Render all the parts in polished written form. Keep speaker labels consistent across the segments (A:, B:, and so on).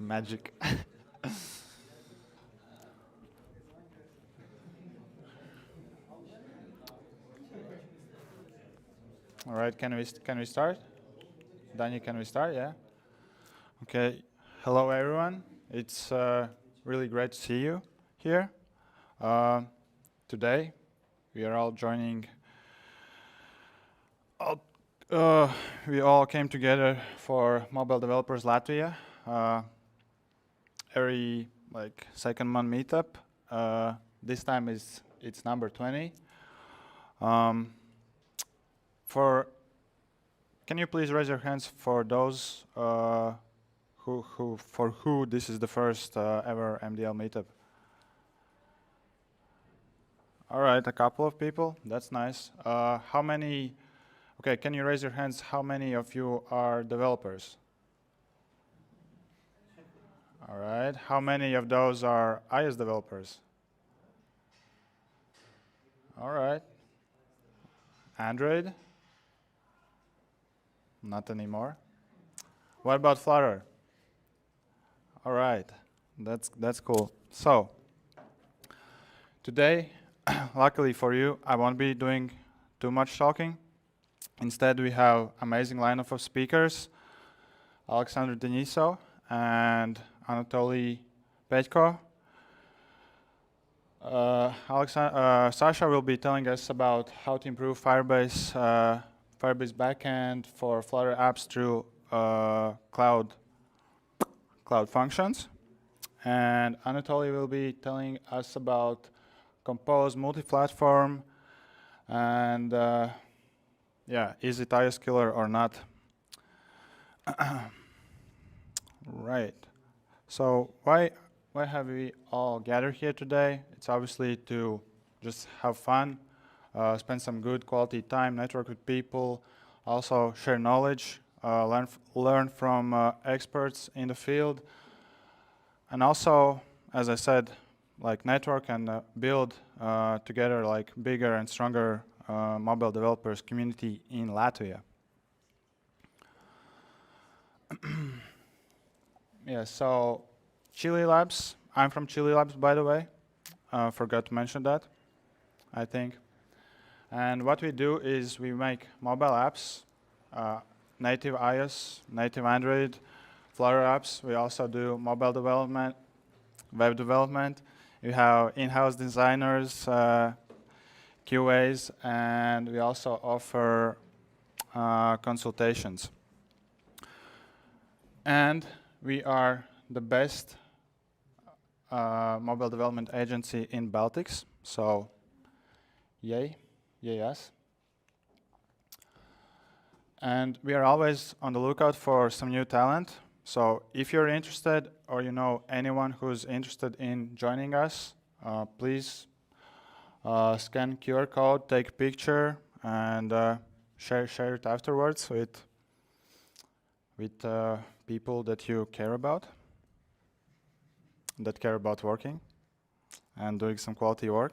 A: Magic. All right, can we start? Danny, can we start? Yeah. Okay. Hello, everyone. It's really great to see you here. Uh, Today, we are all joining. All, we all came together for Mobile Developers Latvia. Uh, every second month meetup. This time it's number 20. Um, Can you please raise your hands for those for who this is the first ever MDL meetup? All right, a couple of people. That's nice. How many? Okay, can you raise your hands? How many of you are developers? All right. How many of those are iOS developers? All right. Android? Not anymore. What about Flutter? All right. That's cool. So today, luckily for you, I won't be doing too much talking. Instead, we have amazing lineup of speakers: Aleksandr Denisov and Anatoly Petko. Sasha will be telling us about how to improve Firebase Backend for Flutter apps through cloud functions. And Anatoly will be telling us about Compose multi-platform and is it iOS killer or not? Right. So why have we all gathered here today? It's obviously to just have fun, spend some good quality time, network with people, also share knowledge, learn from experts in the field, and also, as I said, network and build together bigger and stronger mobile developers community in Latvia. Yeah, so Chili Labs. I'm from Chili Labs, by the way. Forgot to mention that, I think. And what we do is we make mobile apps, native iOS, native Android, Flutter apps. We also do mobile development, web development. We have in-house designers, QAs, and we also offer consultations. And we are the best mobile development agency in Baltics, so yay us. And we are always on the lookout for some new talent. So if you're interested or you know anyone who's interested in joining us, please scan QR code, take a picture, and share it afterwards with people that you care about, that care about working and doing some quality work.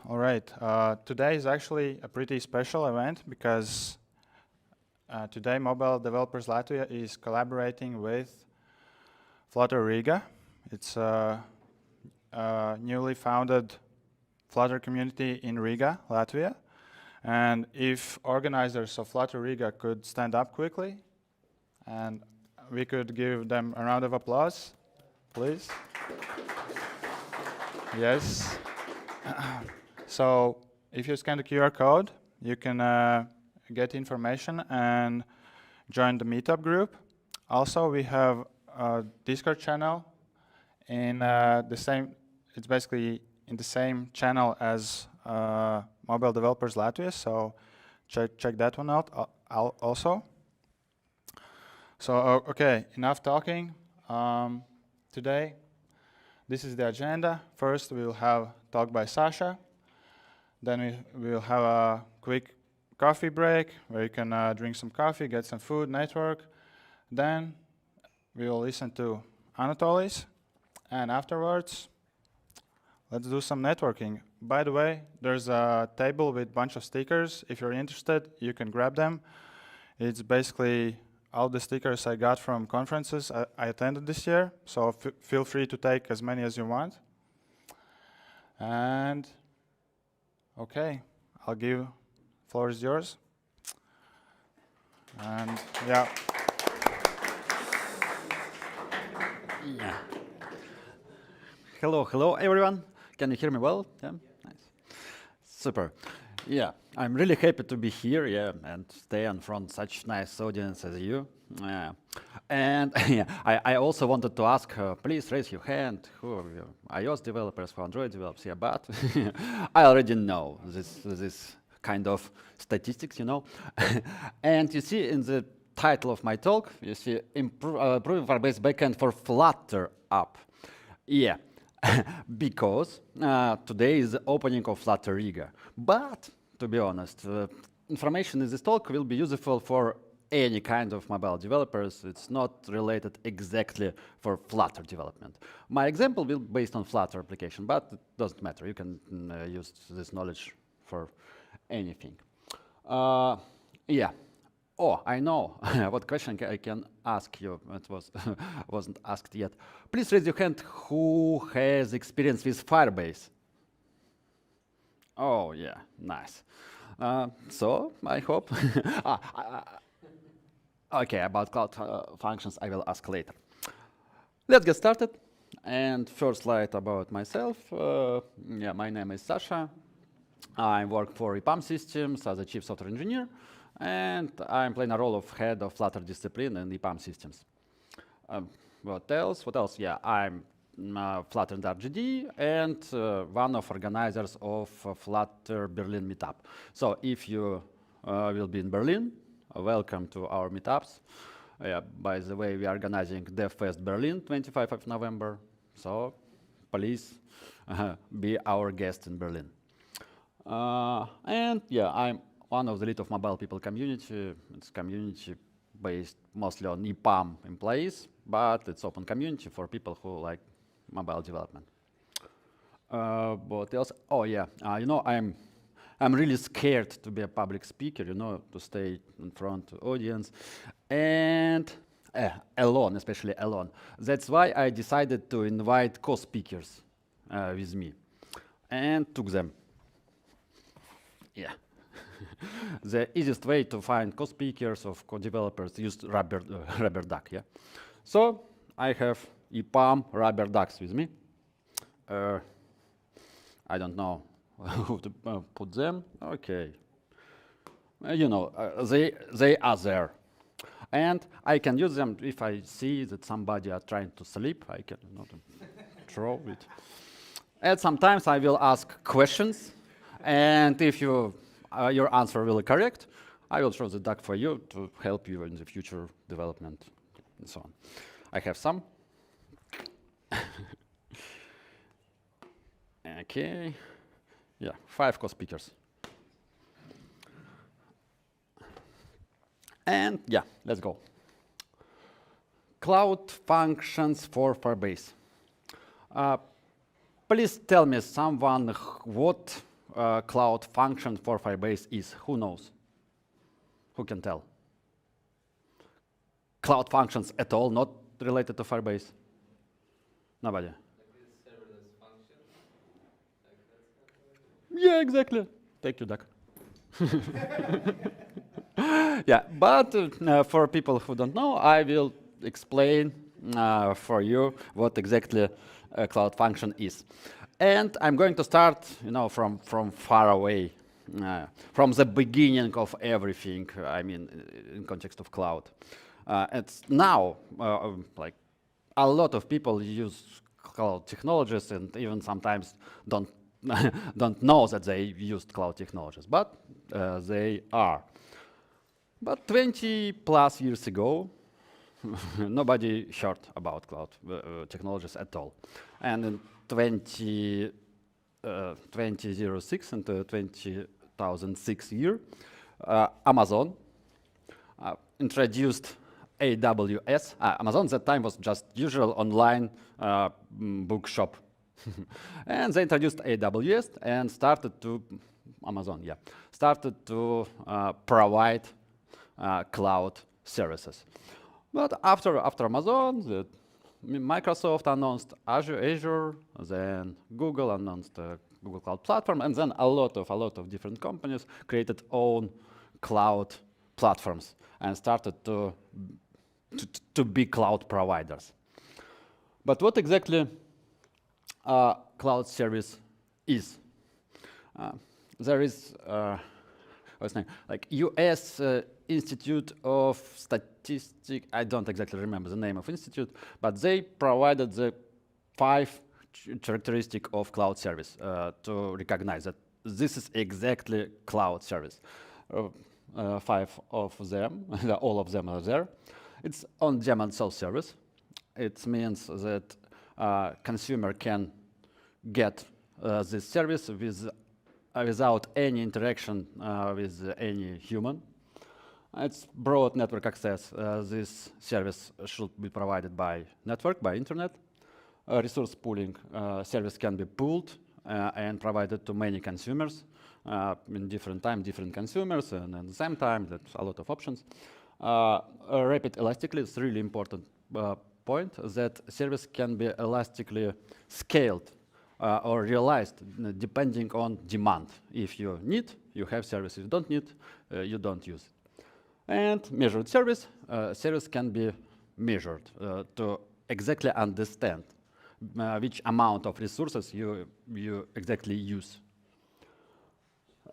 A: All right, today is actually a pretty special event because today Mobile Developers Latvia is collaborating with Flutter Riga. It's a newly founded Flutter community in Riga, Latvia. And if organizers of Flutter Riga could stand up quickly, and we could give them a round of applause, please. Yes. So if you scan the QR code, you can get information and join the meetup group. Also, we have a Discord channel in the same. It's basically in the same channel as Mobile Developers Latvia. So check that one out also. So okay, enough talking. Today, this is the agenda. First, we will have talk by Sasha. Then we will have a quick coffee break where you can drink some coffee, get some food, network. Then we will listen to Anatoly's, and afterwards, let's do some networking. By the way, there's a table with a bunch of stickers. If you're interested, you can grab them. It's basically all the stickers I got from conferences I attended this year, so feel free to take as many as you want. And okay, I'll give, floor is yours. And yeah.
B: Yeah. Hello everyone. Can you hear me well? Yeah, nice. Super. Yeah, I'm really happy to be here, yeah, and stay in front of such nice audience as you. And yeah, I also wanted to ask, please raise your hand, who are you? iOS developers, who Android developers, yeah, but I already know this kind of statistics, you know. And you see in the title of my talk, you see improving Firebase Backend for Flutter App. Yeah, because today is the opening of Flutter Riga. But to be honest, information in this talk will be useful for any kind of mobile developers. It's not related exactly for Flutter development. My example will be based on Flutter application, but it doesn't matter. You can use this knowledge for anything. Yeah. Oh, I know what question I can ask you. It wasn't asked yet. Please raise your hand who has experience with Firebase. Oh, yeah, nice. So, I hope. Okay, about cloud functions, I will ask later. Let's get started. And first slide about myself. Yeah, my name is Sasha. I work for EPAM Systems as a chief software engineer, and I'm playing a role of head of Flutter Discipline in EPAM Systems. What else? What else? Yeah, I'm Flutter and Dart GDE and one of organizers of Flutter Berlin meetup. So if you will be in Berlin, welcome to our meetups. By the way, we are organizing DevFest Berlin, 25th of November. So please be our guest in Berlin. And yeah, I'm one of the lead of mobile people community. It's community based mostly on EPAM employees, but it's open community for people who like mobile development. What else? Oh yeah, you know, I'm really scared to be a public speaker, you know, to stay in front of the audience, and alone, especially alone. That's why I decided to invite co-speakers with me, and took them. Yeah. The easiest way to find co-speakers of co-developers is rubber duck, yeah. So I have EPAM rubber ducks with me. I don't know who to put them. Okay. You know, they are there. And I can use them if I see that somebody are trying to sleep. I can throw it. And sometimes I will ask questions. And if your answer will be correct, I will throw the duck for you to help you in the future development and so on. I have some. Okay. Yeah, 5 co-speakers. And yeah, let's go. Cloud functions for Firebase. Please tell me someone what cloud function for Firebase is. Who knows? Who can tell? Cloud functions at all, not related to Firebase? Nobody?
C: Like this serverless function? Like that's
B: Yeah, exactly. Thank you, Doc. Yeah, but for people who don't know, I will explain for you what exactly a cloud function is. And I'm going to start, you know, from far away, from the beginning of everything. I mean, in context of cloud. It's now like a lot of people use cloud technologies, and even sometimes don't don't know that they used cloud technologies, but they are. But 20 plus years ago, nobody heard about cloud technologies at all. And in 2006 and 2006 year, Amazon introduced AWS. Amazon at that time was just usual online bookshop. And they introduced AWS and started to, started to provide cloud services. But after Amazon, Microsoft announced Azure, then Google announced Google Cloud Platform, and then a lot of different companies created own cloud platforms and started to be cloud providers. But what exactly cloud service is? There is what's the name? Like US Institute of Statistics. I don't exactly remember the name of institute, but they provided the 5 characteristics of cloud service to recognize that this is exactly cloud service. 5 of them, all of them are there. It's on-demand self-service. It means that consumer can get this service without any interaction with any human. It's broad network access. This service should be provided by network, by internet. Resource pooling service can be pooled and provided to many consumers in different time, different consumers, and at the same time, that's a lot of options. Rapid elastically is really important point that service can be elastically scaled or realized depending on demand. If you need, you have service. If you don't need, you don't use it. And measured service, service can be measured to exactly understand which amount of resources you exactly use.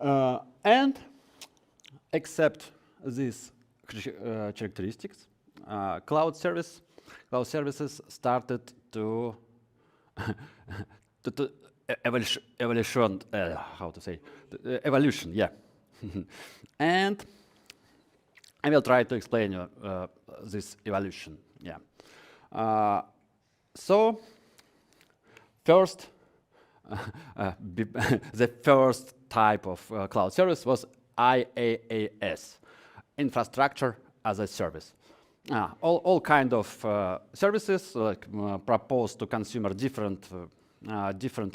B: And except these characteristics, cloud services started to evolution, yeah. And I will try to explain you this evolution. Yeah. So first, the first type of cloud service was IaaS, infrastructure as a service. All kind of services like propose to consumer different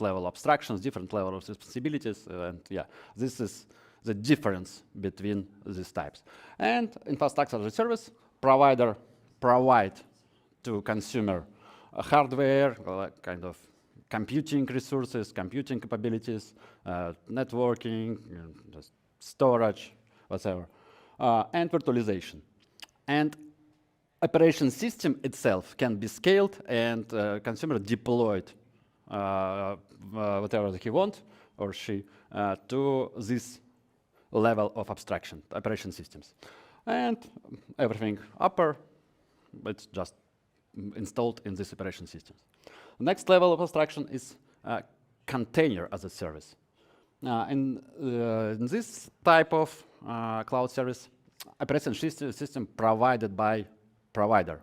B: level abstractions, different level of responsibilities, and yeah, this is the difference between these types. And infrastructure as a service, provider provide to consumer hardware, kind of computing resources, computing capabilities, networking, storage, whatever, and virtualization. And operation system itself can be scaled and consumer deployed whatever he want or she to this level of abstraction, operation systems. And everything upper, it's just installed in this operation systems. The next level of abstraction is container as a service. In this type of cloud service, operation system provided by provider,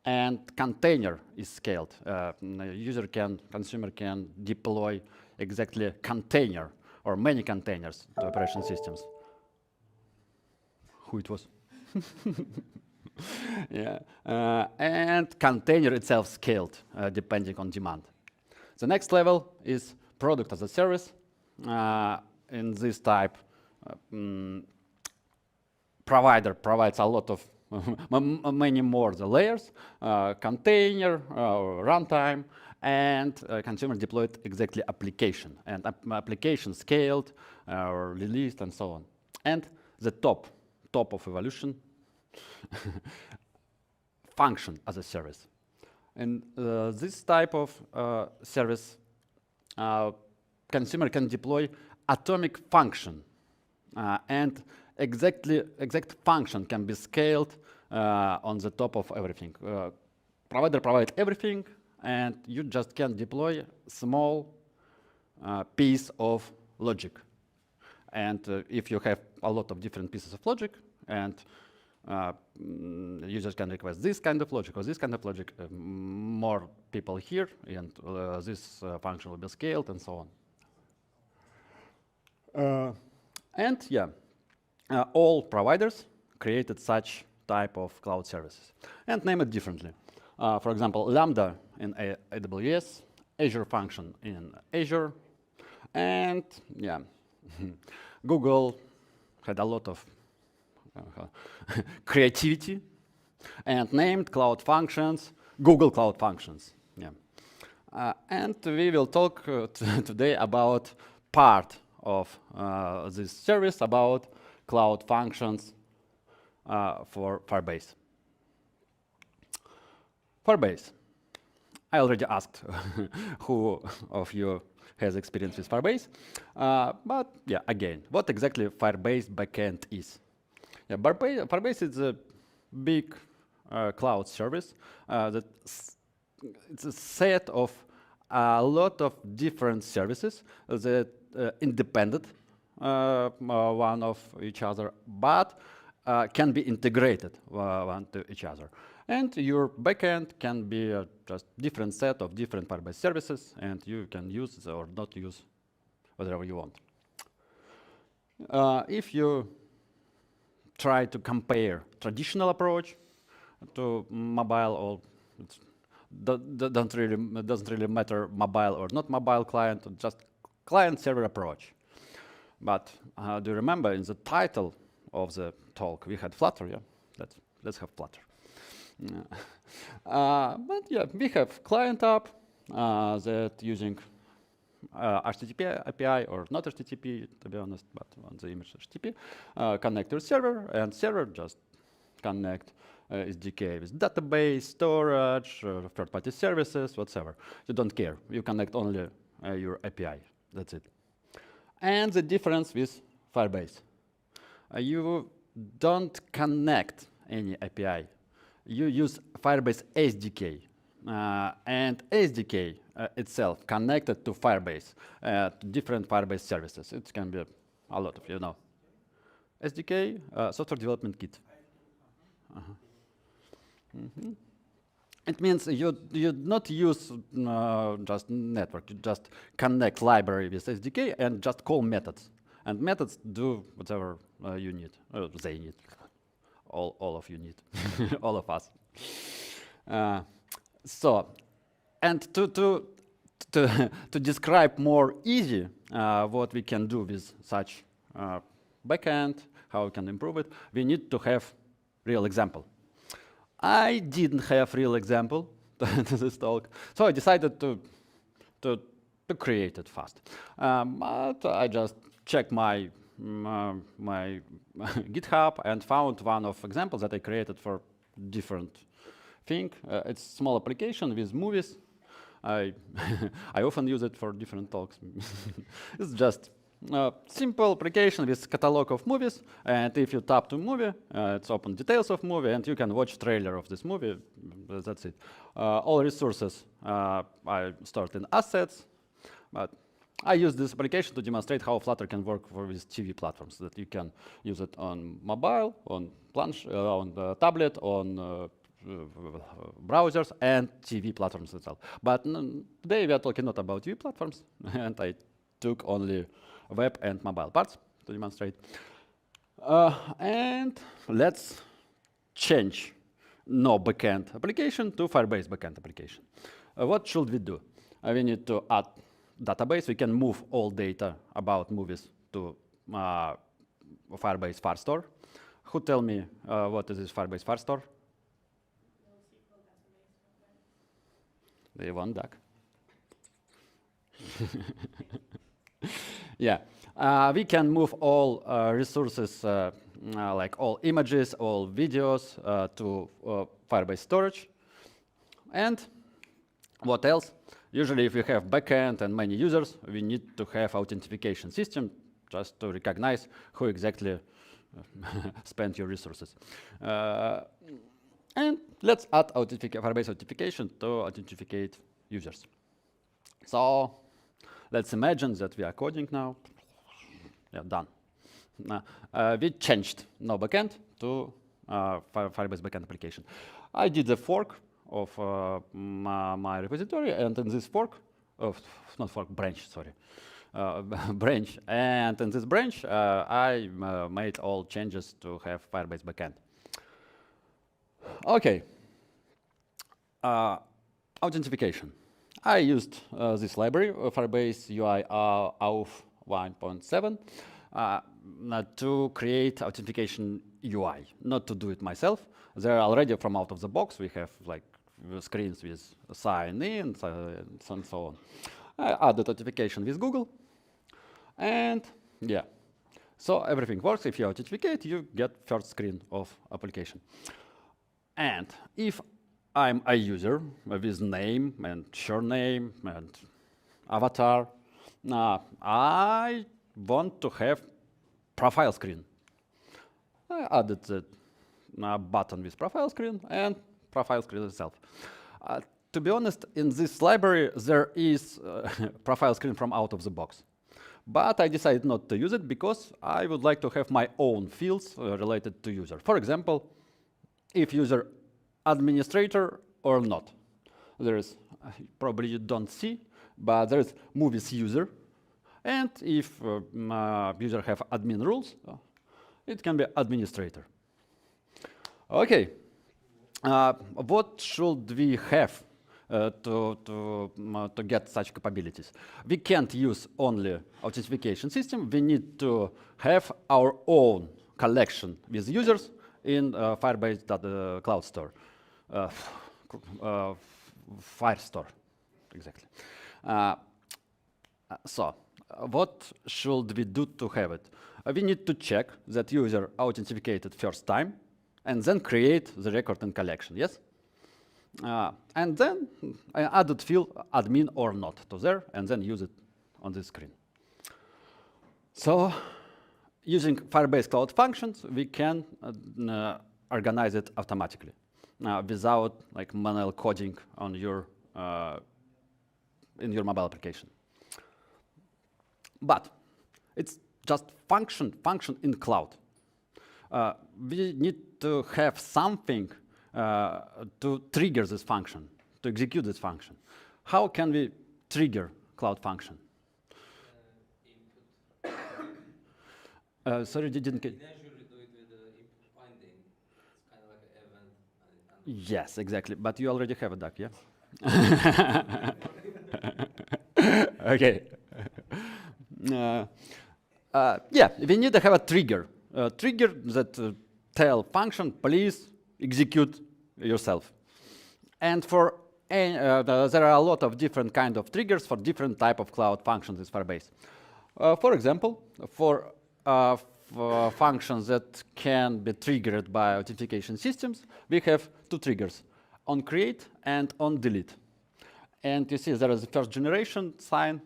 B: and container is scaled. Consumer can deploy exactly container or many containers to operation systems. Who it was? Yeah, and container itself scaled depending on demand. The next level is product as a service. In this type, provider provides a lot of many more the layers, container, runtime, and consumer deployed exactly application, and application scaled or released and so on. And the top of evolution, function as a service. And this type of service, consumer can deploy atomic function, and exact function can be scaled on the top of everything. Provider provide everything, and you just can deploy small piece of logic. And if you have a lot of different pieces of logic, and users can request this kind of logic or this kind of logic, more people here, and this function will be scaled and so on. And yeah, all providers created such type of cloud services and name it differently. For example, Lambda in AWS, Azure Function in Azure, and yeah, Google had a lot of creativity, and named Cloud Functions, Google Cloud Functions. Yeah. And we will talk today about part of this service, about Cloud Functions for Firebase. Firebase. I already asked who of you has experience with Firebase. But yeah, again, what exactly Firebase Backend is? Yeah, Firebase is a big cloud service it's a set of a lot of different services that independent one of each other, but can be integrated one to each other. And your backend can be just different set of different Firebase services, and you can use or not use whatever you want. If you try to compare traditional approach to mobile, or doesn't really matter mobile or not mobile client, just client-server approach. But do you remember in the title of the talk we had Flutter? Yeah, let's have Flutter. But yeah, we have client app that using HTTP API or not HTTP, to be honest, but on the image HTTP, connect to server, and server just connect SDK with database, storage, third-party services, whatever. You don't care. You connect only your API. That's it. And the difference with Firebase, you don't connect any API. You use Firebase SDK, and SDK itself connected to Firebase, to different Firebase services. It can be a lot of, SDK, software development kit. It means you not use just network, you just connect library with SDK and just call methods. And methods do whatever you need, or they need. All of you need, all of us. So, and to describe more easy what we can do with such backend, how we can improve it, we need to have real example. I didn't have real example to this talk, so I decided to create it fast. But I just checked my GitHub and found one of examples that I created for different thing. It's a small application with movies. I often use it for different talks. It's just a simple application with catalog of movies, and if you tap to movie, it's open details of movie, and you can watch trailer of this movie. That's it. All resources I stored in assets, but I use this application to demonstrate how Flutter can work with TV platforms, that you can use it on mobile, on on tablet, on browsers, and TV platforms itself. But today we are talking not about TV platforms, and I took only web and mobile parts to demonstrate. And let's change no backend application to Firebase backend application. What should we do? We need to add database. We can move all data about movies to Firebase Firestore. Who tell me what is this Firebase Firestore? They want duck. Yeah, we can move all resources, like all images, all videos, to Firebase storage. And what else? Usually, if we have backend and many users, we need to have authentication system just to recognize who exactly spent your resources. And let's add Firebase authentication to authenticate users. So let's imagine that we are coding now. Yeah, done. We changed no backend to Firebase backend application. I did a fork of my repository, and in this fork, branch, sorry. Branch, and in this branch, I made all changes to have Firebase backend. Okay, authentication. I used this library, Firebase UI AUF 1.7, to create authentication UI, not to do it myself. They're already from out of the box. We have like screens with sign in and so on. I added authentication with Google, and yeah. So everything works. If you authenticate, you get first screen of application. And if I'm a user with name and surname and avatar, I want to have profile screen. I added the button with profile screen and profile screen itself. To be honest, in this library, there is profile screen from out of the box. But I decided not to use it because I would like to have my own fields related to user. For example, if user administrator or not. There is, probably you don't see, but there is movies user. And if user have admin rules, it can be administrator. Okay, what should we have to get such capabilities? We can't use only authentication system. We need to have our own collection with users in Firebase Cloud Store, Firestore, exactly. So, what should we do to have it? We need to check that user authenticated first time, and then create the record and collection, yes? And then I added field admin or not to there, and then use it on the screen. So, using Firebase Cloud Functions, we can organize it automatically without like manual coding on your in your mobile application. But it's just function in cloud. We need to have something to trigger this function, to execute this function. How can we trigger cloud function? Sorry, didn't get.
C: In Azure, you do it with the input binding. It's kind of like an event.
B: Yes, exactly. But you already have a duck, yeah? Okay. Yeah, we need to have a trigger. Trigger that tell function, please execute yourself. And for there are a lot of different kind of triggers for different type of cloud functions in Firebase. For example, for functions that can be triggered by authentication systems, we have two triggers, on create and on delete. And you see there is a first generation sign.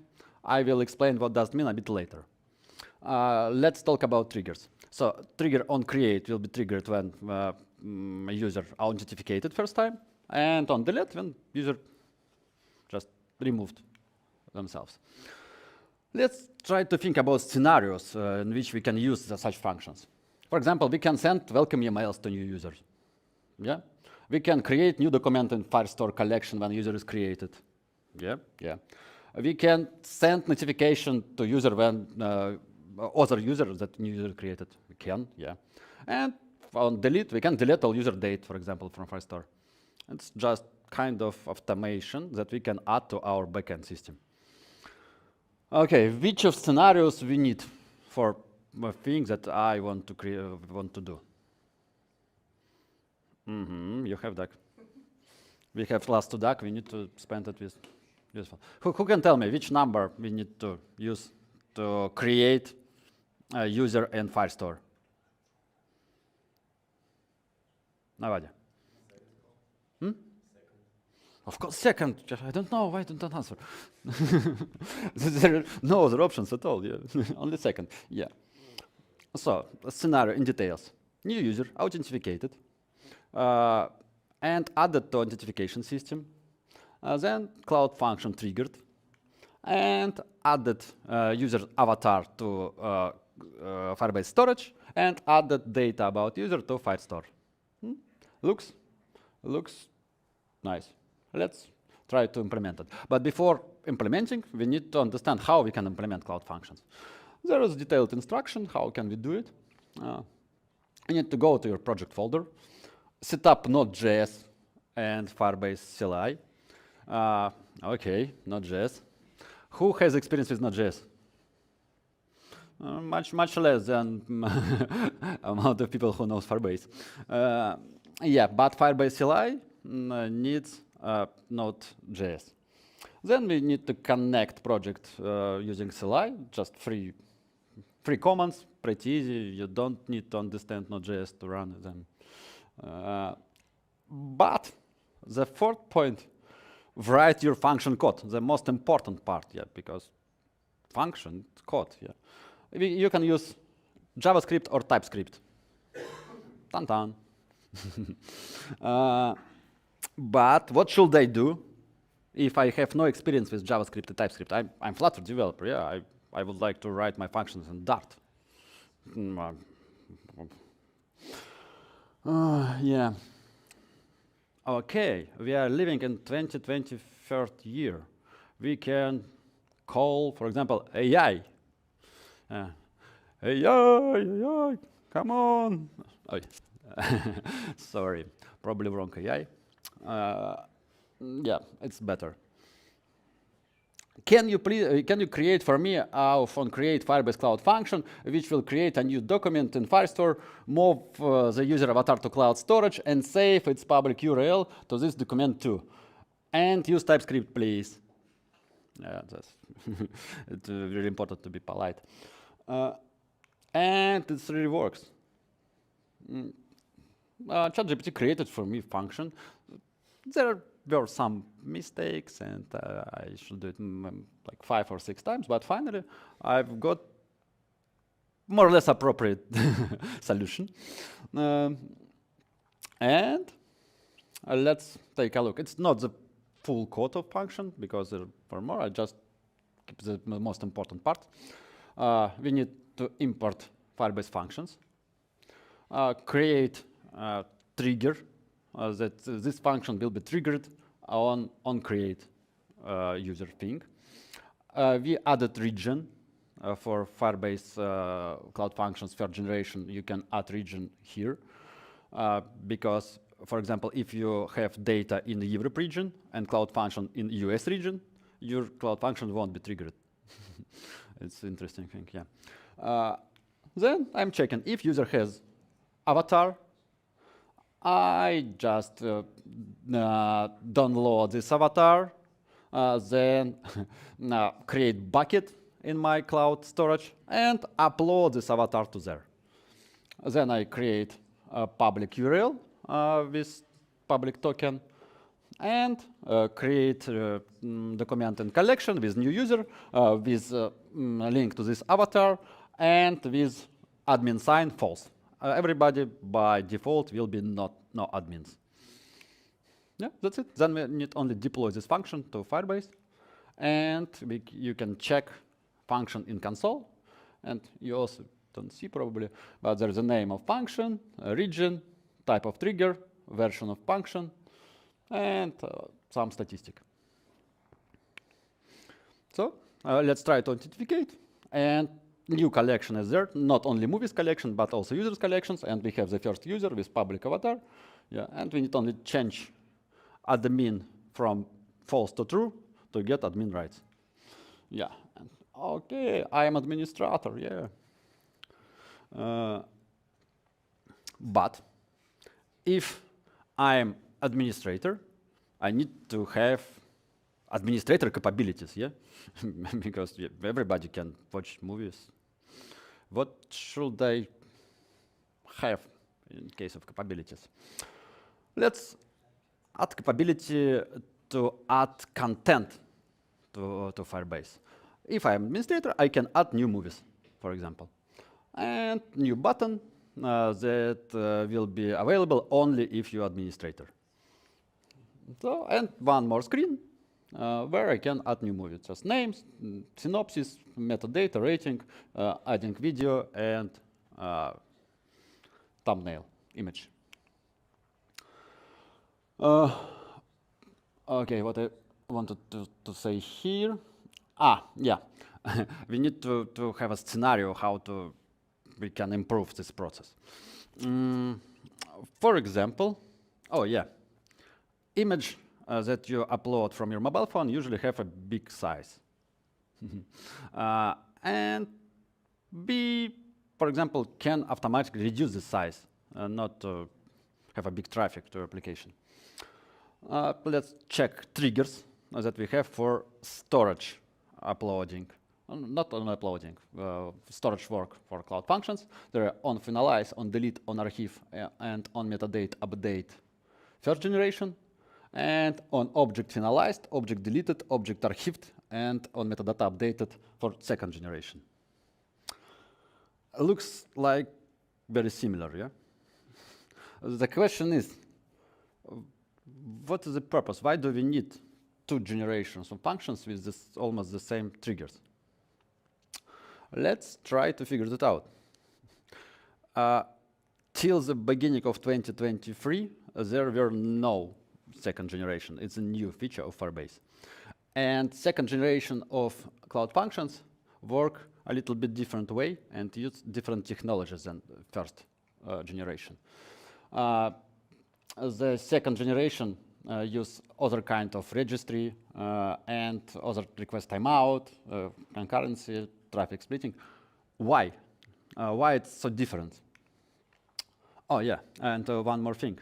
B: I will explain what does mean a bit later. Let's talk about triggers. So trigger on create will be triggered when user authenticated first time, and on delete when user just removed themselves. Let's try to think about scenarios in which we can use such functions. For example, we can send welcome emails to new users. Yeah, we can create new document in Firestore collection when user is created. Yeah. We can send notification to user when other user that new user created. We can, yeah. And on delete, we can delete all user date, for example, from Firestore. It's just kind of automation that we can add to our backend system. Okay, which of scenarios we need for things that I want to do? You have duck. We have last two duck. We need to spend it with useful. Who can tell me which number we need to use to create a user in Firestore? Nobody. Of course, second. I don't know. Why don't I answer? There are no other options at all. Yeah, only second. Yeah. So a scenario in details: new user authenticated and added to authentication system. Then cloud function triggered and added user avatar to Firebase storage and added data about user to Firestore. Looks nice. Let's try to implement it. But before implementing, we need to understand how we can implement cloud functions. There is detailed instruction. How can we do it? You need to go to your project folder, set up Node.js and Firebase CLI. Okay, Node.js. Who has experience with Node.js? much less than amount of people who knows Firebase. Yeah, but Firebase CLI needs Node.js. Then we need to connect project using CLI, just free commands, pretty easy. You don't need to understand Node.js to run them. But the fourth point, write your function code, the most important part, yeah, because function code, yeah. You can use JavaScript or TypeScript. Dun-dun. But what should I do if I have no experience with JavaScript and TypeScript? I'm Flutter developer, yeah. I would like to write my functions in Dart. Yeah. Okay, we are living in 2023rd year. We can call, for example, AI. AI, come on. Oh, sorry, probably wrong AI. Yeah, it's better. Can you create for me on create Firebase Cloud function, which will create a new document in Firestore, move the user avatar to cloud storage, and save its public URL to this document too. And use TypeScript, please. Yeah, that's it's really important to be polite. And it really works. ChatGPT created for me function. There were some mistakes, and I should do it like 5 or 6 times, but finally I've got more or less appropriate solution. And let's take a look. It's not the full code of function, because there are more. I just keep the most important part. We need to import Firebase functions, create a trigger that this function will be triggered on create user thing. We added region for Firebase Cloud Functions third generation. You can add region here because, for example, if you have data in the Europe region and Cloud Function in the US region, your Cloud Function won't be triggered. It's interesting thing, yeah. Then I'm checking if user has avatar. I just download this avatar, then create bucket in my cloud storage and upload this avatar to there. Then I create a public URL with public token and create document and collection with new user with link to this avatar and with admin sign false. Everybody by default will be no admins. Yeah, that's it. Then we need only deploy this function to Firebase, and you can check function in console, and you also don't see probably, but there's a name of function, a region, type of trigger, version of function, and some statistic. So let's try to authenticate, and new collection is there, not only movies collection, but also users collections, and we have the first user with public avatar. Yeah, and we need only change admin from false to true to get admin rights. Yeah, and okay, I am administrator, yeah. But if I'm administrator, I need to have administrator capabilities, yeah? Because everybody can watch movies. What should I have in case of capabilities? Let's add capability to add content to Firebase. If I'm administrator, I can add new movies, for example, and new button that will be available only if you're administrator. So, and one more screen where I can add new movies, just names, synopsis, metadata, rating, adding video, and thumbnail image. Okay, what I wanted to say here. Yeah, we need to have a scenario how we can improve this process. For example, oh yeah, image that you upload from your mobile phone usually have a big size. And we, for example, can automatically reduce the size, not have a big traffic to application. Let's check triggers that we have for storage uploading. Not on uploading, storage work for Cloud Functions. There are on finalize, on delete, on archive, and on metadata update first generation, and on object finalized, object deleted, object archived, and on metadata updated for second generation. Looks like very similar, yeah? The question is, what is the purpose? Why do we need two generations of functions with almost the same triggers? Let's try to figure that out. Till the beginning of 2023, there were no second generation. It's a new feature of Firebase. And second generation of Cloud Functions work a little bit different way and use different technologies than first generation. The second generation use other kind of registry and other request timeout, concurrency, traffic splitting. Why? Why it's so different? Oh yeah, and one more thing.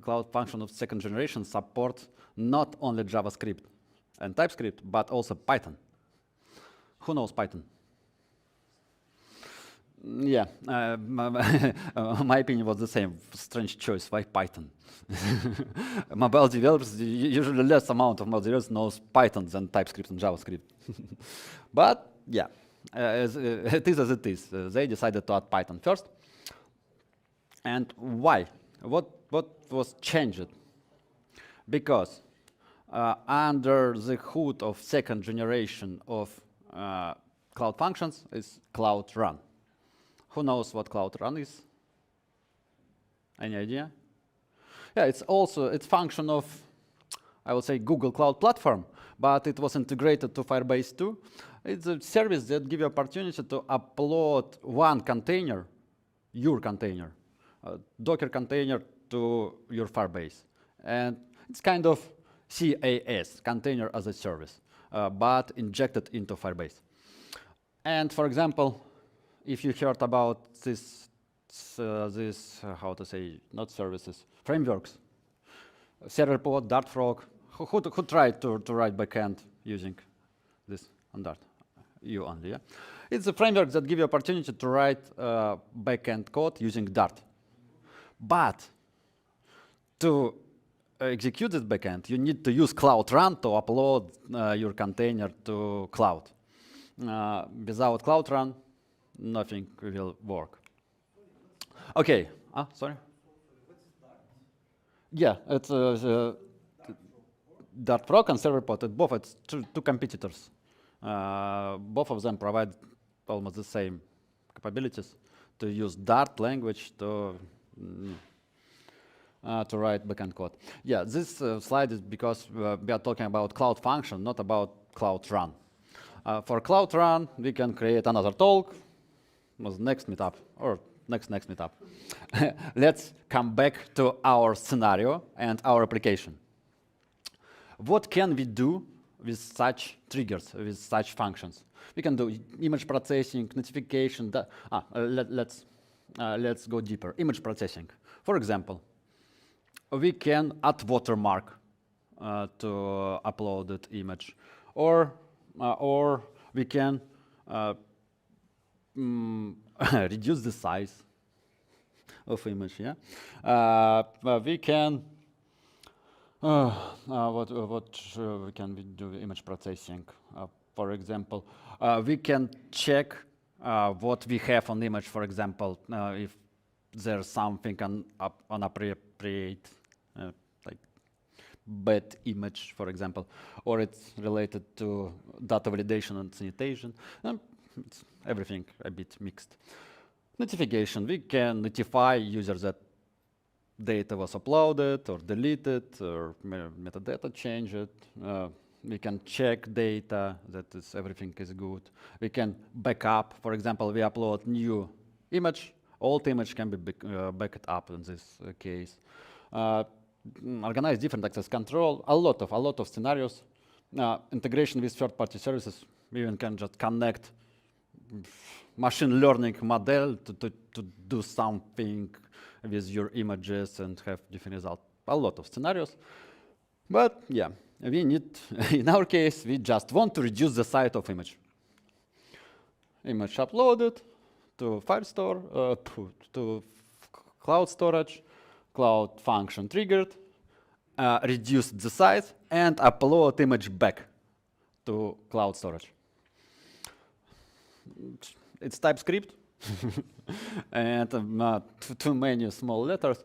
B: Cloud Function of second generation support not only JavaScript and TypeScript, but also Python. Who knows Python? Yeah, my opinion was the same. Strange choice. Why Python? Mobile developers, usually less amount of mobile developers knows Python than TypeScript and JavaScript. But yeah, it is as it is. They decided to add Python first. And why? What was changed? Because under the hood of second generation of Cloud Functions is Cloud Run. Who knows what Cloud Run is? Any idea? Yeah, it's function of, I would say, Google Cloud Platform, but it was integrated to Firebase too. It's a service that gives you opportunity to upload one container, your container, Docker container to your Firebase. And it's kind of CAS, container as a service, but injected into Firebase. And for example, if you heard about this, how to say, not services, frameworks, Serverpod, Dartfrog, who tried to write backend using this on Dart? You only, yeah? It's a framework that gives you opportunity to write backend code using Dart. But to execute this backend, you need to use Cloud Run to upload your container to cloud. Without Cloud Run, nothing will work. Okay, sorry? Yeah, it's Dartfrog and Serverpod, both it's two competitors. Both of them provide almost the same capabilities to use Dart language to write backend code. Yeah, this slide is because we are talking about Cloud Function, not about Cloud Run. For Cloud Run, we can create another talk, next meetup, or next meetup. Let's come back to our scenario and our application. What can we do with such triggers, with such functions? We can do image processing, notification. Let's go deeper. Image processing. For example, we can add watermark to uploaded image, or we can reduce the size of image. Yeah, we can. What can we do with image processing? For example, we can check what we have on image. For example, if there's something inappropriate, like bad image, for example, or it's related to data validation and sanitation. It's everything a bit mixed. Notification, we can notify users that data was uploaded or deleted or metadata changed. We can check data that everything is good. We can back up. For example, we upload new image. Old image can be backed up in this case. Organize different access control. A lot of scenarios. Integration with third-party services. We even can just connect machine learning model to do something with your images and have different results. A lot of scenarios. But yeah, we need, in our case, we just want to reduce the size of image. Image uploaded to Firestore, to cloud storage, cloud function triggered, reduced the size, and upload image back to cloud storage. It's TypeScript, and too many small letters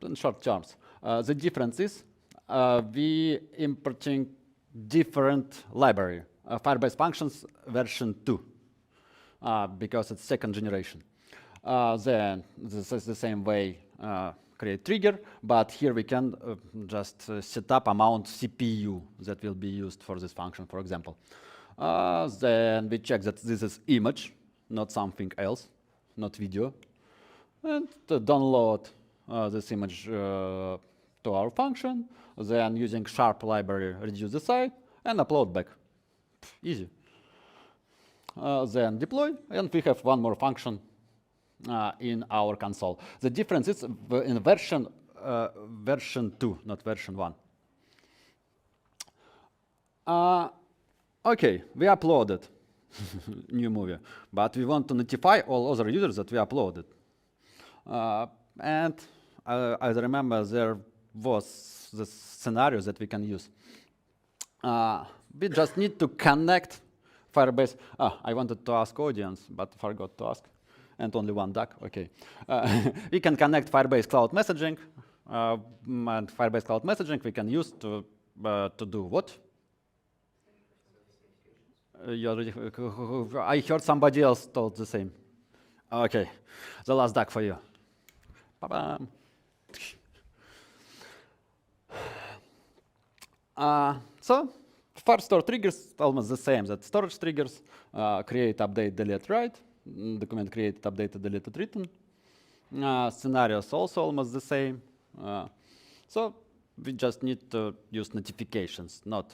B: in short terms. The difference is we importing different library, Firebase functions version 2, because it's second generation. Then this is the same way create trigger, but here we can just set up amount CPU that will be used for this function, for example. Then we check that this is image, not something else, not video, and to download this image to our function, then using sharp library reduce the size and upload back. Easy. Then deploy, and we have one more function in our console. The difference is in version 2, not version 1. Okay, we uploaded new movie, but we want to notify all other users that we uploaded. And I remember there was the scenario that we can use. We just need to connect Firebase. I wanted to ask audience, but forgot to ask. And only one duck, okay. We can connect Firebase Cloud Messaging. And Firebase Cloud Messaging we can use to do what? I heard somebody else told the same. Okay, the last duck for you. Ba-bam. So, Firestore triggers almost the same. That storage triggers create, update, delete, write. Document created, updated, deleted, written. Scenarios also almost the same. So we just need to use notifications, not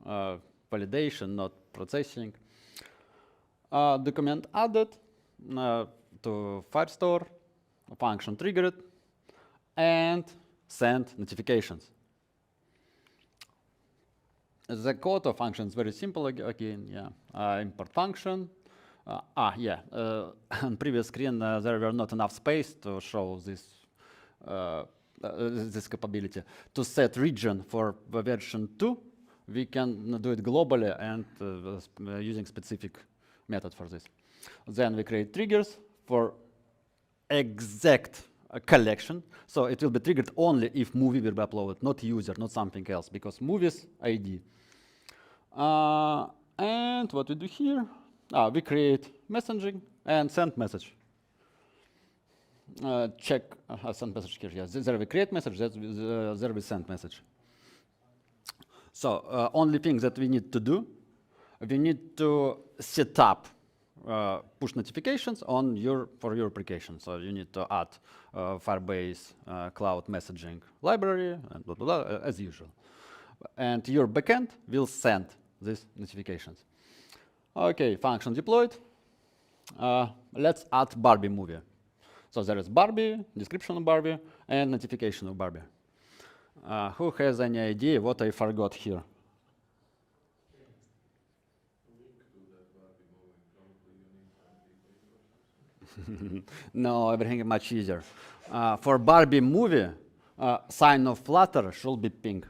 B: validation, not processing. Document added to Firestore, function triggered, and send notifications. The code of function is very simple again. Yeah, import function. On previous screen there were not enough space to show this this capability. To set region for version 2, we can do it globally and using specific method for this. Then we create triggers for exact collection. So it will be triggered only if movie will be uploaded, not user, not something else, because movies ID. And what we do here, we create messaging and send message. Check send message here. Yes, there we create message, there we send message. So only thing that we need to do, we need to set up push notifications on for your application. So you need to add Firebase Cloud Messaging library and blah, blah, blah, as usual. And your backend will send these notifications. Okay, function deployed. Let's add Barbie movie. So there is Barbie, description of Barbie, and notification of Barbie. Who has any idea what I forgot here? No, everything is much easier. For Barbie movie, sign of Flutter should be pink.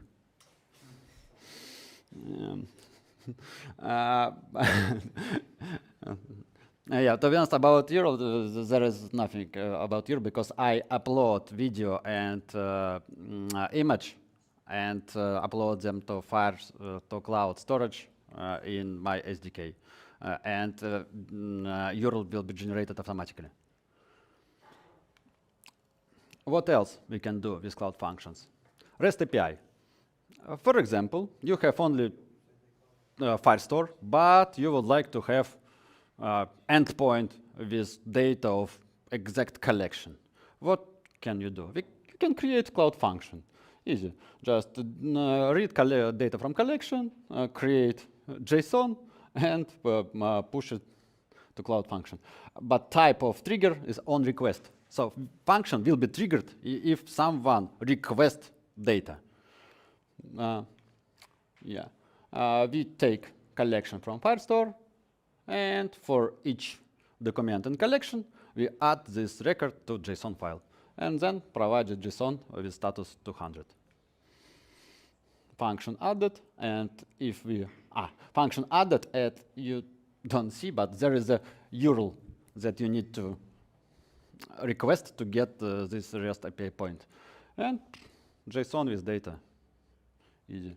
B: Yeah, to be honest, about your, there is nothing about your, because I upload video and image and upload them to to cloud storage in my SDK. And URL will be generated automatically. What else we can do with cloud functions? REST API. For example, you have only Firestore, but you would like to have endpoint with data of exact collection. What can you do? You can create cloud function. Easy. Just read data from collection, create JSON, and push it to Cloud Function. But type of trigger is on request. So function will be triggered if someone requests data. We take collection from Firestore, and for each document in collection, we add this record to JSON file, and then provide the JSON with status 200. Function added, and if we function added, and you don't see, but there is a URL that you need to request to get this REST API point, and JSON with data, easy.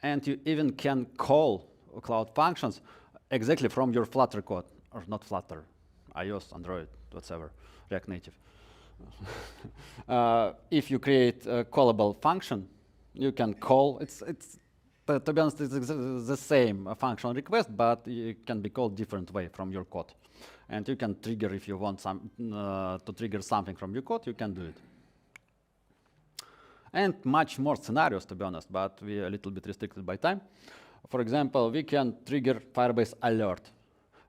B: And you even can call Cloud Functions exactly from your Flutter code, or not Flutter, iOS, Android, whatever, React Native. If you create a callable function, you can call, to be honest, it's the same function request, but it can be called different way from your code. And you can trigger, if you want to trigger something from your code, you can do it. And much more scenarios, to be honest, but we are a little bit restricted by time. For example, we can trigger Firebase alert.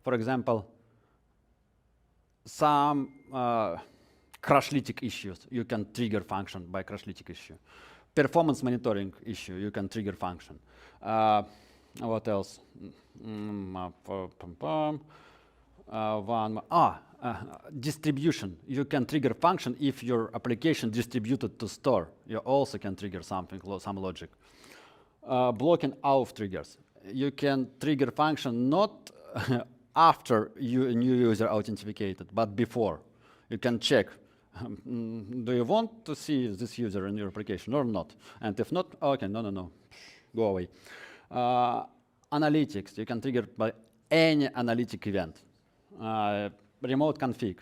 B: For example, some Crashlytic issues, you can trigger function by Crashlytic issue. Performance monitoring issue, you can trigger function. What else? Distribution. You can trigger function if your application distributed to store. You also can trigger something, some logic. Blocking auth triggers. You can trigger function not after a new user authenticated, but before. You can check, do you want to see this user in your application or not? And if not, okay, no, go away. Analytics, you can trigger by any analytic event. Remote config.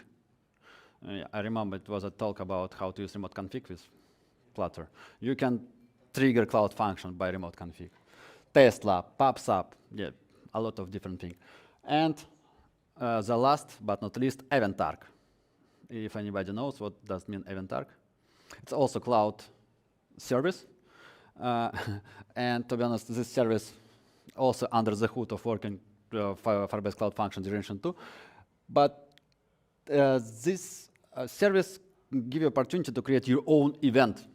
B: I remember it was a talk about how to use remote config with Flutter. You can trigger Cloud Function by remote config. Test lab, pops up, yeah, a lot of different things. And the last but not least, event arc. If anybody knows what does mean event arc, it's also cloud service. And to be honest, this service also under the hood of working Firebase Cloud Function Generation 2. But this service gives you opportunity to create your own event.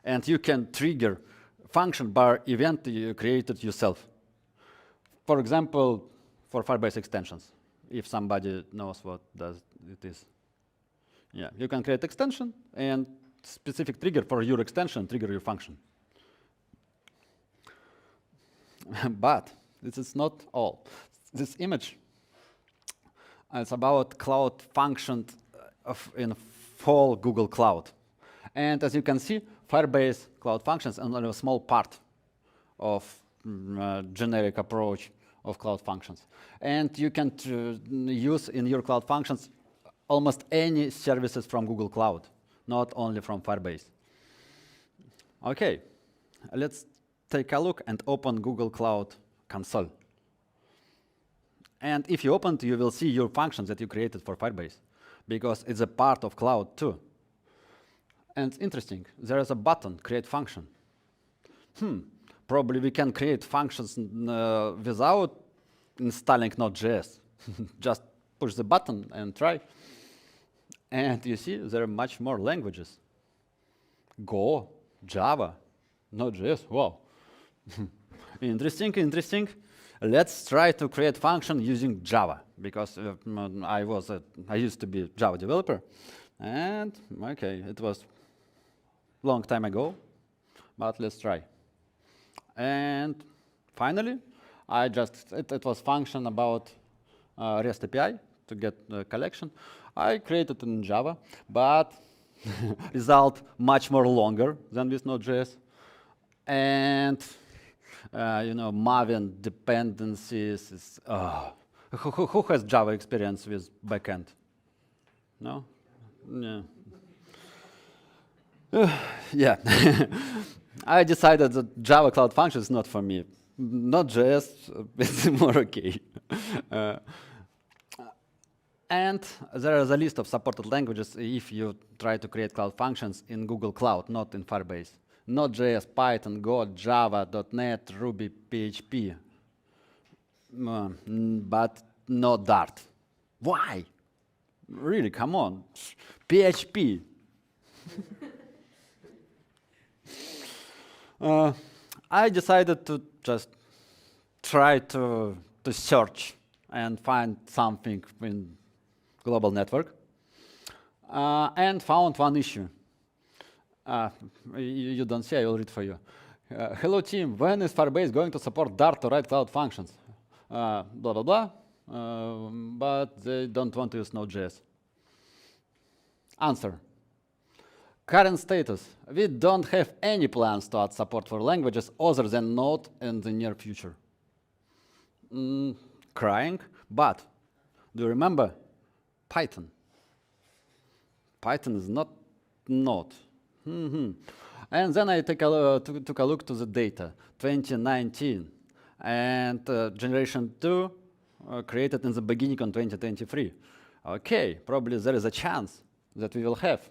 B: And you can trigger function by event you created yourself. For example, for Firebase extensions, if somebody knows what does it is. Yeah, you can create extension and specific trigger for your extension, trigger your function. But this is not all. This image is about cloud functions in full Google Cloud. And as you can see, Firebase Cloud Functions are only a small part of generic approach of Cloud Functions. And you can use in your Cloud Functions almost any services from Google Cloud, not only from Firebase. Okay, let's take a look and open Google Cloud Console. And if you open it, you will see your functions that you created for Firebase, because it's a part of Cloud too. And it's interesting, there is a button, create function. Probably we can create functions without installing Node.js. Just push the button and try. And you see, there are much more languages. Go, Java, Node.js, wow. Interesting. Let's try to create function using Java, because I used to be a Java developer. And okay, it was long time ago, but let's try. And finally, it was function about REST API to get the collection. I created it in Java, but result much more longer than with Node.js. And Maven dependencies is, who has Java experience with backend? No? Yeah. Yeah. I decided that Java Cloud Function is not for me. Node.js is more okay. And there is a list of supported languages if you try to create Cloud Functions in Google Cloud, not in Firebase. Node.js, Python, Go, Java, .NET, Ruby, PHP. But not Dart. Why? Really, come on. PHP. I decided to just try to search and find something in global network, and found one issue. You don't see, I will read for you. Hello team, when is Firebase going to support Dart to write cloud functions? Blah, blah, blah, but they don't want to use Node.js. Answer. Current status, we don't have any plans to add support for languages other than Node in the near future. Crying, but do you remember Python? Python is not Node. And then I took a look to the data, 2019, and generation 2 created in the beginning on 2023. Okay, probably there is a chance that we will have,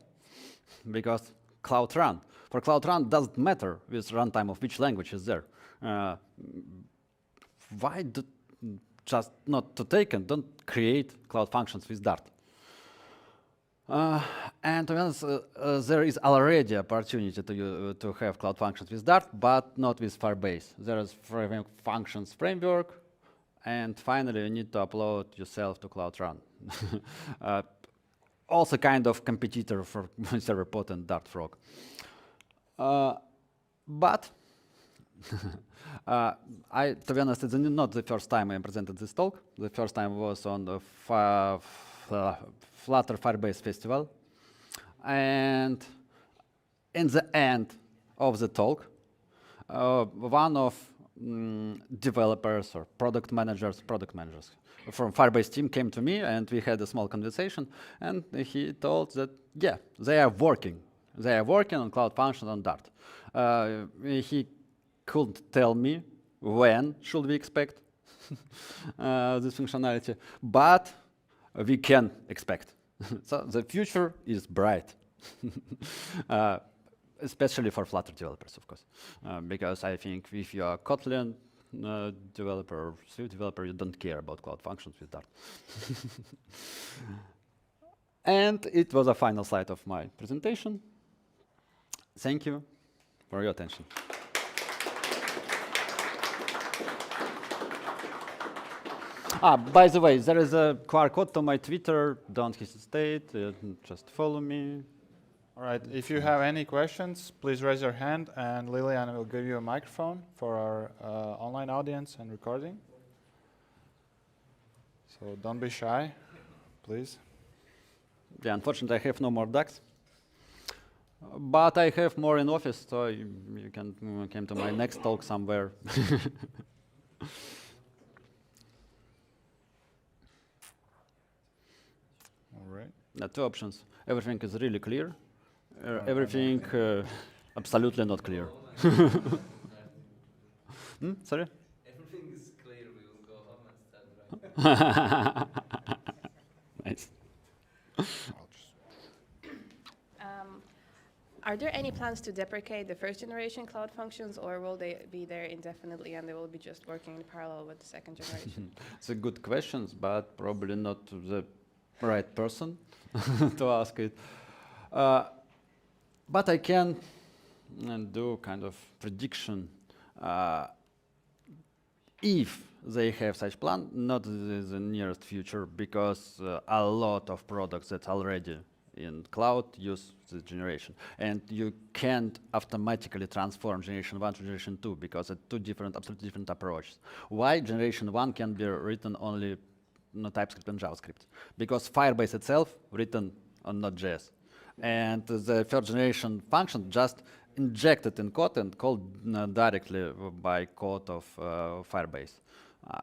B: because Cloud Run. For Cloud Run, doesn't matter with runtime of which language is there. Why just not to take and don't create cloud functions with Dart? And to be honest, there is already opportunity to have cloud functions with Dart, but not with Firebase. There is functions framework, and finally you need to upload yourself to Cloud Run. Also kind of competitor for server pod and Dart Frog. But to be honest, it's not the first time I presented this talk. The first time was on the Flutter Firebase Festival. And in the end of the talk, one of developers or product managers from Firebase team came to me, and we had a small conversation, and he told that, yeah, they are working. They are working on cloud functions on Dart. He couldn't tell me when should we expect this functionality, but we can expect. So the future is bright, especially for Flutter developers, of course, because I think if you are Kotlin developer or Swift developer, you don't care about cloud functions with Dart. And it was a final slide of my presentation. Thank you for your attention. By the way, there is a QR code to my Twitter. Don't hesitate, just follow me.
A: All right, if you have any questions, please raise your hand, and Lilian will give you a microphone for our online audience and recording. So don't be shy, please.
B: Yeah, unfortunately, I have no more ducks. But I have more in office, so you can come to my next talk somewhere.
A: All right.
B: Two options. Everything is really clear. Everything absolutely not clear. Sorry?
C: Everything is clear, we will go home and start writing.
B: Nice.
D: Are there any plans to deprecate the first generation cloud functions, or will they be there indefinitely and they will be just working in parallel with the second generation?
B: It's a good questions, but probably not the right person to ask it. But I can do kind of prediction. If they have such plan, not in the nearest future, because a lot of products that already in cloud use this generation. And you can't automatically transform generation 1 to generation 2 because it's two different, absolutely different approaches. Why generation 1 can be written only on TypeScript and JavaScript? Because Firebase itself written on Node.js. And the third generation function just injected in code and called directly by code of Firebase.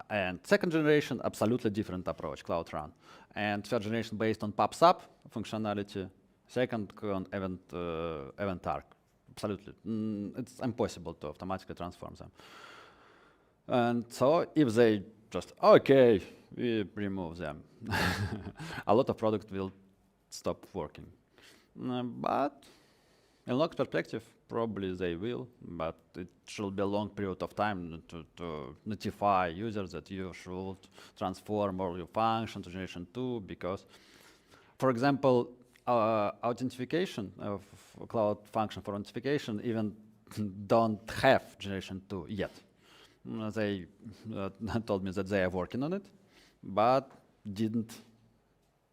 B: And second generation, absolutely different approach, Cloud Run. And third generation based on PubSub functionality, second on event arc. Absolutely, it's impossible to automatically transform them. And so if they just, okay, we remove them, a lot of product will stop working. But In long perspective, probably they will, but it should be a long period of time to notify users that you should transform all your function to generation 2, because, for example, authentication of cloud function for authentication even don't have generation 2 yet. They told me that they are working on it, but didn't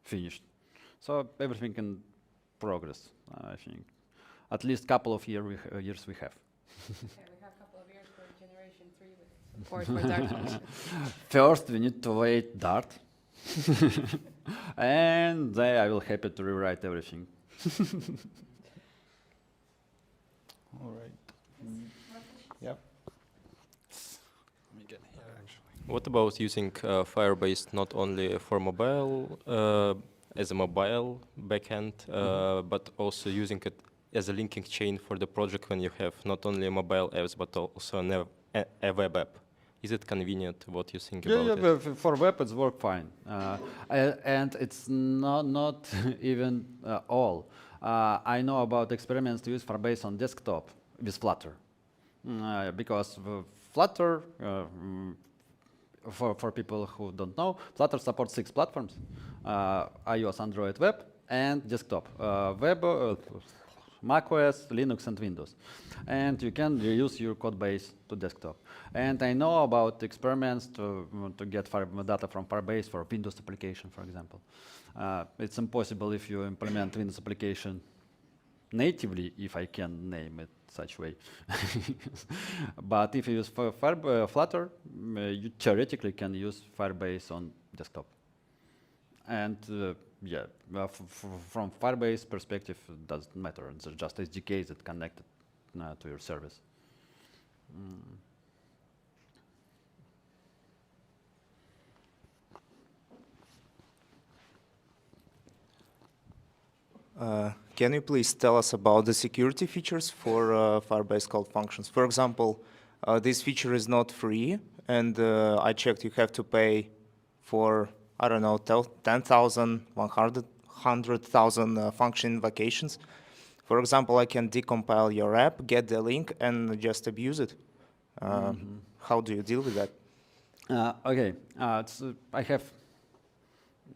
B: finish. So everything in progress, I think. At least couple of years we have.
D: Yeah, we have a couple of years for generation 3 with support for Dart function.
B: First, we need to wait Dart. And then I will happy to rewrite everything.
A: All right. Yep. Let me get here actually.
E: What about using Firebase not only for mobile, as a mobile backend, but also using it as a linking chain for the project when you have not only mobile apps but also a web app? Is it convenient? What you think about it?
B: Yeah, for web it's work fine, and it's not even all. I know about experiments to use Firebase on desktop with Flutter, because Flutter, for people who don't know, Flutter supports 6 platforms: iOS, Android, web, and desktop. Web, macOS, Linux, and Windows. And you can reuse your code base to desktop. And I know about experiments to get data from Firebase for Windows application, for example. It's impossible if you implement Windows application natively, if I can name it such way. But if you use Flutter, you theoretically can use Firebase on desktop. And yeah, from Firebase perspective, it doesn't matter. It's just SDKs that connected to your service.
F: Can you please tell us about the security features for Firebase Cloud Functions? For example, this feature is not free, and I checked you have to pay for, I don't know, 10,000, 100,000 function invocations. For example, I can decompile your app, get the link, and just abuse it. How do you deal with that?
B: Okay, I have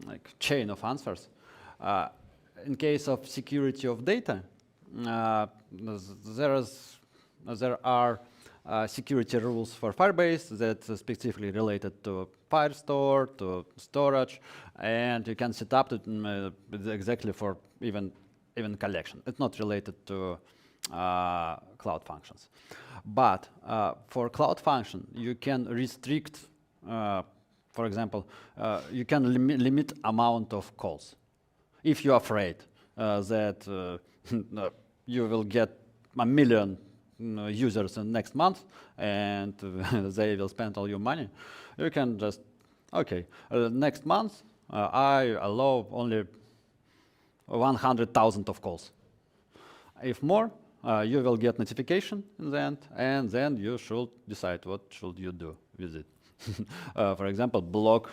B: like chain of answers. In case of security of data, there are security rules for Firebase that specifically related to Firestore, to storage, and you can set up it exactly for even collection. It's not related to cloud functions. But for cloud function, you can restrict, for example, you can limit amount of calls. If you're afraid that you will get 1 million users in next month and they will spend all your money, you can just, okay, next month I allow only 100,000 of calls. If more, you will get notification in the end, and then you should decide what should you do with it. For example, block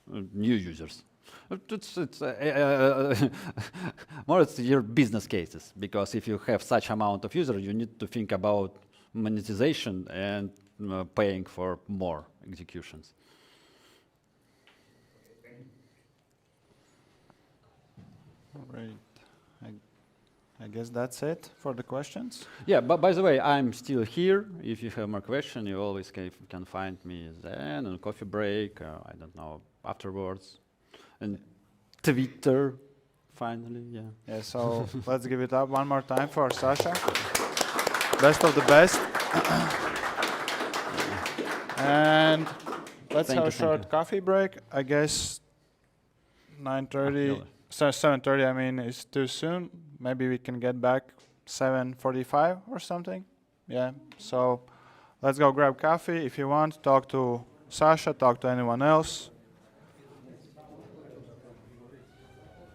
B: new users. It's more it's your business cases, because if you have such amount of users, you need to think about monetization and paying for more executions.
A: All right. I guess that's it for the questions.
B: Yeah, but by the way, I'm still here. If you have more questions, you always can find me then on coffee break, I don't know, afterwards. And Twitter, finally, yeah.
A: Yeah, so let's give it up one more time for Sasha. Best of the best. And let's have a short coffee break. I guess 9:30, 7:30, I mean, is too soon. Maybe we can get back 7:45 or something. Yeah, so let's go grab coffee. If you want, talk to Sasha, talk to anyone else.